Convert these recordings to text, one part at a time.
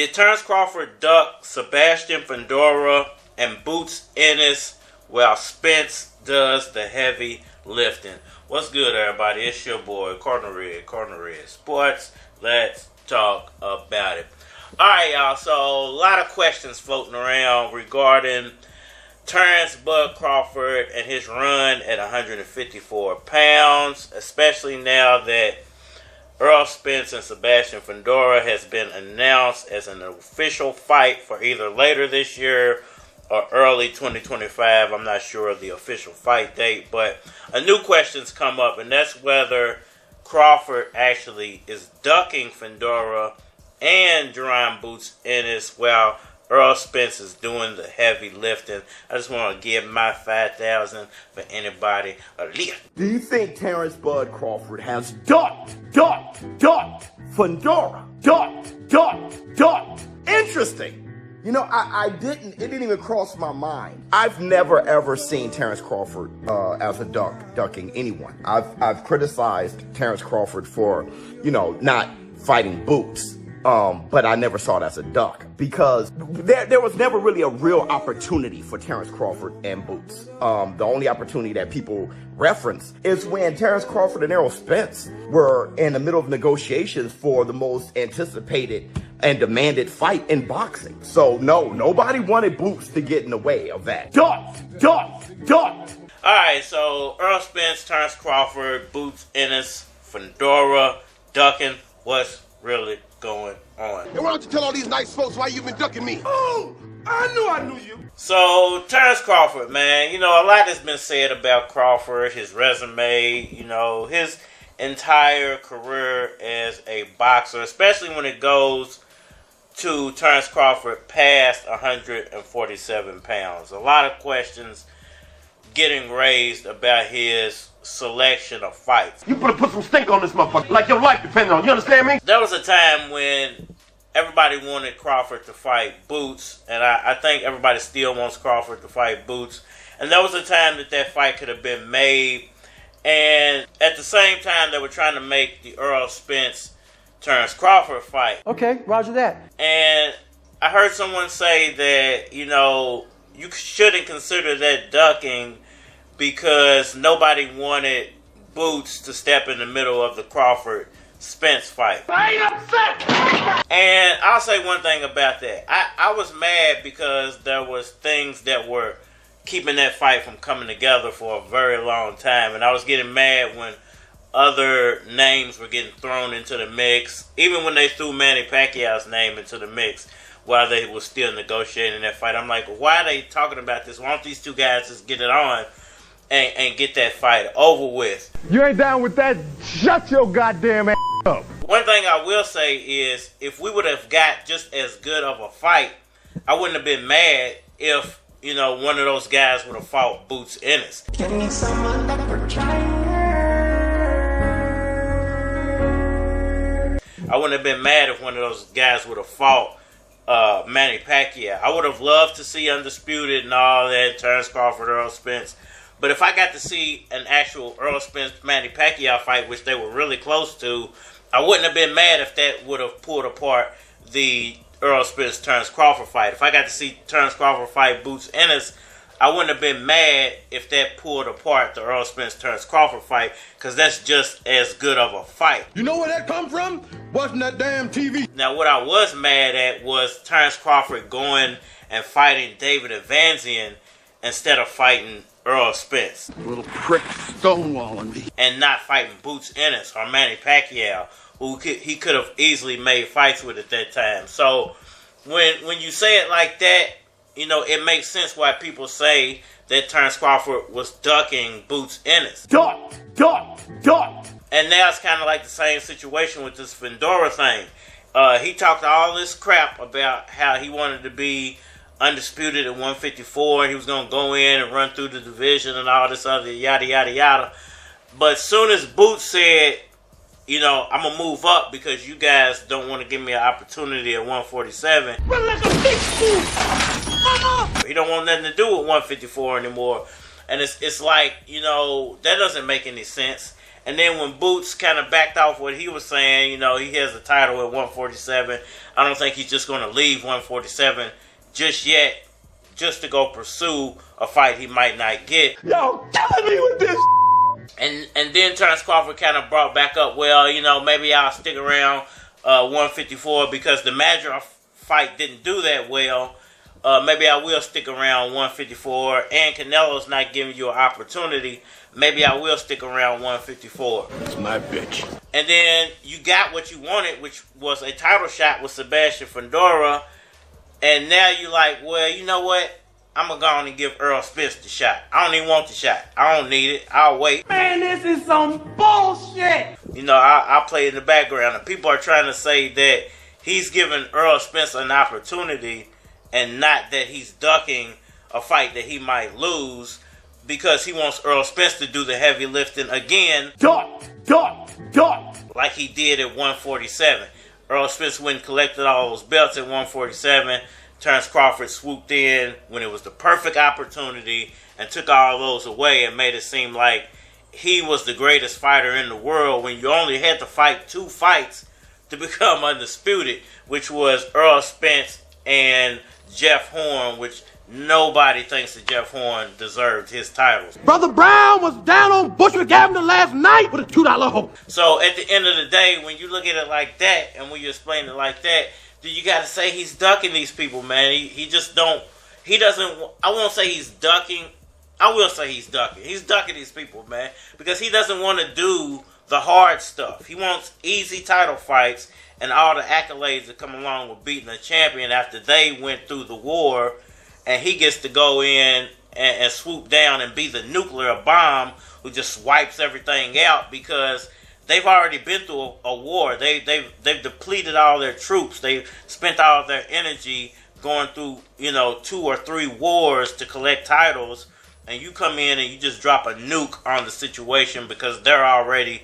Did Terence Crawford duck Sebastian Fundora and Boots Ennis while Spence does the heavy lifting? What's good, everybody? It's your boy, Cardinal Red Sports. Let's talk about it. Alright, y'all. So, a lot of questions floating around regarding Terence Bud Crawford and his run at 154 pounds, especially now that Errol Spence and Sebastian Fundora has been announced as an official fight for either later this year or early 2025. I'm not sure of the official fight date, but a new question's come up, and that's whether Crawford actually is ducking Fundora and Jaron Boots Ennis while Errol Spence is doing the heavy lifting. I just want to give my 5,000 for anybody a lift. Do you think Terence Bud Crawford has ducked Fundora? Ducked. Interesting. You know, it didn't even cross my mind. I've never ever seen Terence Crawford as a ducking anyone. I've criticized Terence Crawford for, not fighting Boots. But I never saw it as a duck because there was never really a real opportunity for Terence Crawford and Boots. The only opportunity that people reference is when Terence Crawford and Errol Spence were in the middle of negotiations for the most anticipated and demanded fight in boxing. So no, nobody wanted Boots to get in the way of that. Ducked. Alright, so Errol Spence, Terence Crawford, Boots Ennis, Fundora, ducking. What's really going on? And why don't you tell all these nice folks why you've been ducking me? Oh, I knew you. So, Terence Crawford, man, a lot has been said about Crawford, his resume, his entire career as a boxer, especially when it goes to Terence Crawford past 147 pounds. A lot of questions getting raised about his selection of fights. You better put some stink on this motherfucker, like your life depends on it. You understand me? There was a time when everybody wanted Crawford to fight Boots, and I think everybody still wants Crawford to fight Boots. And there was a time that fight could have been made, and at the same time they were trying to make the Errol Spence Terence Crawford fight. Okay, roger that. And I heard someone say that, you shouldn't consider that ducking because nobody wanted Boots to step in the middle of the Crawford-Spence fight. I ain't upset! And I'll say one thing about that. I was mad because there was things that were keeping that fight from coming together for a very long time. And I was getting mad when other names were getting thrown into the mix. Even when they threw Manny Pacquiao's name into the mix while they were still negotiating that fight. I'm like, why are they talking about this? Why don't these two guys just get it on and get that fight over with? You ain't down with that? Shut your goddamn ass up. One thing I will say is, if we would have got just as good of a fight, I wouldn't have been mad if, one of those guys would have fought Boots Ennis. Give me someone that would try. I wouldn't have been mad if one of those guys would have fought Manny Pacquiao. I would have loved to see Undisputed and all that, Terence Crawford, Errol Spence. But if I got to see an actual Errol Spence Manny Pacquiao fight, which they were really close to, I wouldn't have been mad if that would have pulled apart the Errol Spence Terence Crawford fight. If I got to see Terence Crawford fight Boots Ennis, I wouldn't have been mad if that pulled apart the Errol Spence Terence Crawford fight, because that's just as good of a fight. You know where that come from? Watching that damn TV. Now, what I was mad at was Terence Crawford going and fighting David Evanzian instead of fighting Errol Spence. Little prick stonewalling me. And not fighting Boots Ennis or Manny Pacquiao, who he could have easily made fights with at that time. So, when you say it like that, it makes sense why people say that Terence Crawford was ducking Boots Ennis. Ducked. And now it's kind of like the same situation with this Fundora thing. He talked all this crap about how he wanted to be undisputed at 154, and he was going to go in and run through the division and all this other yada, yada, yada. But as soon as Boots said, I'm going to move up because you guys don't want to give me an opportunity at 147. Run like a big fool! He don't want nothing to do with 154 anymore. And it's like, that doesn't make any sense. And then when Boots kind of backed off what he was saying, you know, he has a title at 147. I don't think he's just going to leave 147 just yet, just to go pursue a fight he might not get. Yo, killing me with this. And then Terence Crawford kind of brought back up, well, you know, maybe I'll stick around 154 because the Madra fight didn't do that well. Maybe I will stick around 154, and Canelo's not giving you an opportunity. Maybe I will stick around 154. That's my bitch. And then you got what you wanted, which was a title shot with Sebastian Fundora. And now you're like, well, you know what? I'm going to go on and give Errol Spence the shot. I don't even want the shot. I don't need it. I'll wait. Man, this is some bullshit. You know, I'll play in the background. And people are trying to say that he's giving Errol Spence an opportunity and not that he's ducking a fight that he might lose because he wants Errol Spence to do the heavy lifting again. Duck. Like he did at 147. Errol Spence went and collected all those belts at 147. Terence Crawford swooped in when it was the perfect opportunity and took all those away and made it seem like he was the greatest fighter in the world when you only had to fight 2 fights to become undisputed, which was Errol Spence and Jeff Horn, which nobody thinks that Jeff Horn deserved his titles. Brother Brown was down on Bushwick Avenue last night with a $2 hope. So at the end of the day, when you look at it like that and when you explain it like that, you got to say he's ducking these people, man. He just don't. He doesn't. I won't say he's ducking. I will say he's ducking. He's ducking these people, man, because he doesn't want to do the hard stuff. He wants easy title fights and all the accolades that come along with beating a champion after they went through the war, and he gets to go in and swoop down and be the nuclear bomb who just wipes everything out because they've already been through a war. They've depleted all their troops. They've spent all of their energy going through, 2 or 3 wars to collect titles. And you come in and you just drop a nuke on the situation because they're already,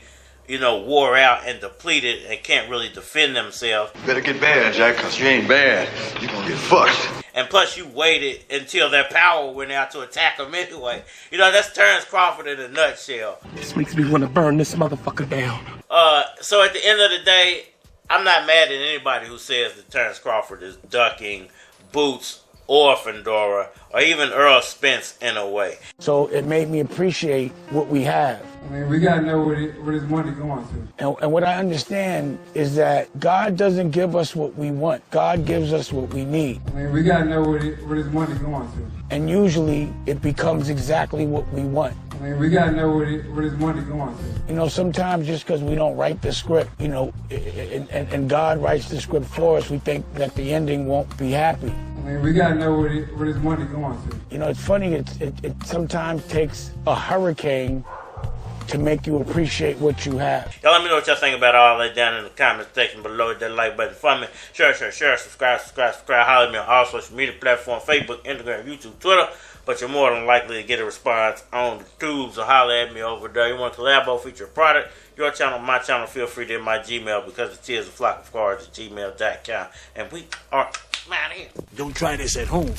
wore out and depleted and can't really defend themselves. You better get bad, Jack, because you ain't bad. You're going to get fucked. And plus you waited until their power went out to attack them anyway. That's Terence Crawford in a nutshell. This makes me want to burn this motherfucker down. So at the end of the day, I'm not mad at anybody who says that Terence Crawford is ducking Boots or Fundora or even Errol Spence in a way. So it made me appreciate what we have. I mean, we got to know where his money going to. And what I understand is that God doesn't give us what we want. God gives us what we need. I mean, we got to know where his money going to. And usually it becomes exactly what we want. I mean, we got to know where his money going to. Sometimes just because we don't write the script, and God writes the script for us, we think that the ending won't be happy. I mean, we got to know where his money going to. It's funny, it sometimes takes a hurricane to make you appreciate what you have. Y'all let me know what y'all think about all that down in the comment section below. Hit that like button for me. Share, subscribe. Holler at me on all social media platforms, Facebook, Instagram, YouTube, Twitter. But you're more than likely to get a response on the tubes or holler at me over there. You want to collabo, feature a product, your channel, my channel, feel free to hit my Gmail because it is a flock of cards at gmail.com. And we are out here. Don't try this at home.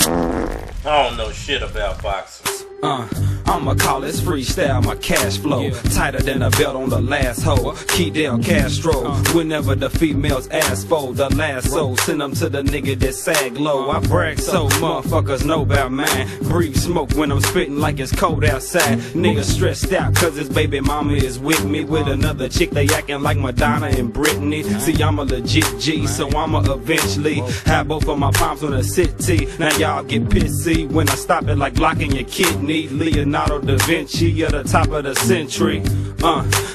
I don't know shit about boxing. I'ma call this freestyle my cash flow. Tighter than a belt on the last hole. Kidel Castro. Whenever the females ask for the lasso, send them to the nigga that sag low. I brag so motherfuckers know about mine. Breathe smoke when I'm spitting like it's cold outside. Niggas stressed out cause his baby mama is with me. With another chick they acting like Madonna and Britney. See I'm a legit G so I'ma eventually have both of my palms on the city. Now y'all get pissy when I stop it like blocking your kidney. Leonardo da Vinci at the top of the century.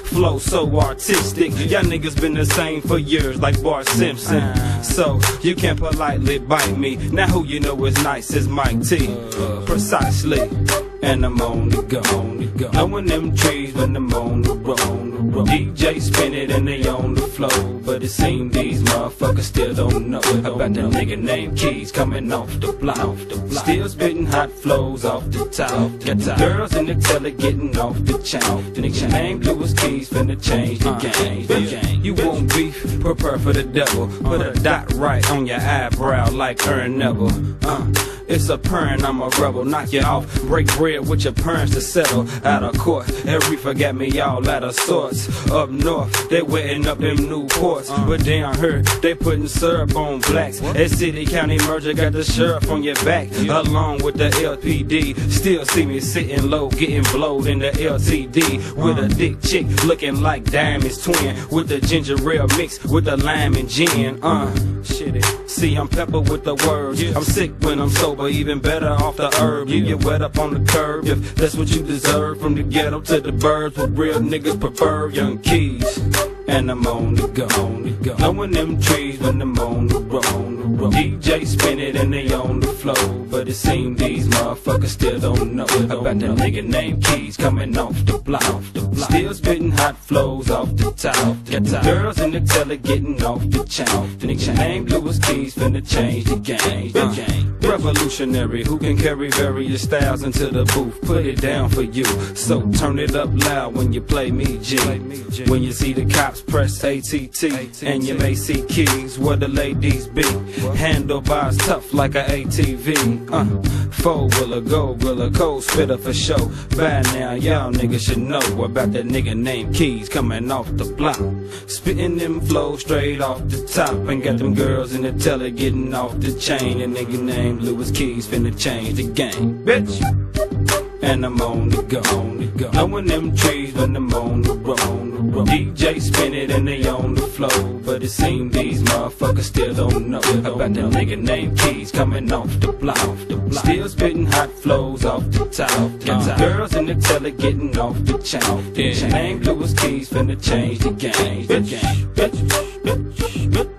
Flow so artistic. Y'all niggas been the same for years like Bart Simpson. So you can't politely bite me. Now who you know is nice is Mike T. Precisely. And I'm on the go. Knowing them trees when I'm on the road. DJ spin it and they on the flow. But it seems these motherfuckers still don't know about the nigga named Keys coming off the block. Still spitting hot flows off the top. Got the girls in the telly getting off the chain. The nigga named Lewis Keys finna change the game. You won't beef, prepare for the devil. Put a dot right on your eyebrow like Ern Neville. it's a purring, I'm a rebel. Knock you off, break bread with your parents to settle. Out of court, every forgot me all out of sorts. Up north, they wetting up them new ports. But down here, they putting syrup on blacks. That city county merger got the sheriff on your back, along with the LPD. Still see me sitting low, getting blowed in the LTD. With a thick chick looking like Diamond's twin. With the ginger ale mixed with the lime and gin. Shit. See, I'm pepper with the words. I'm sick when I'm sober, even better off the herb. You get wet up on the curb, if that's what you deserve. From the ghetto to the birds, what real niggas prefer. Young Keys, and I'm on the go. Blowing them trees when I'm on the road. DJ spin it and they on the flow. But it seems these motherfuckers still don't know about that nigga named Keys coming off the block. Still spitting hot flows off the top. Got the girls in the telly getting off the chain. The nigga named Lewis Keys finna change the game. Revolutionary, who can carry various styles into the booth. Put it down for you, so turn it up loud when you play me G. When you see the cops press ATT, and you may see Keys where the ladies be. Handlebars tough like a ATV. Four-wheeler, gold-wheeler, cold spitter for show. By now, y'all niggas should know about that nigga named Keys coming off the block. Spitting them flows straight off the top. And got them girls in the telly getting off the chain. A nigga named Lewis Keys finna change the game, bitch. And I'm on the go. Blowing them trees when I'm on the road. DJ spin it and they on the flow. But it seems these motherfuckers still don't know about that nigga named Keys coming off the block. Still spitting hot flows off the top. Got the girls in the telly getting off the chain. Named Lewis Keys finna change the game. Bitch.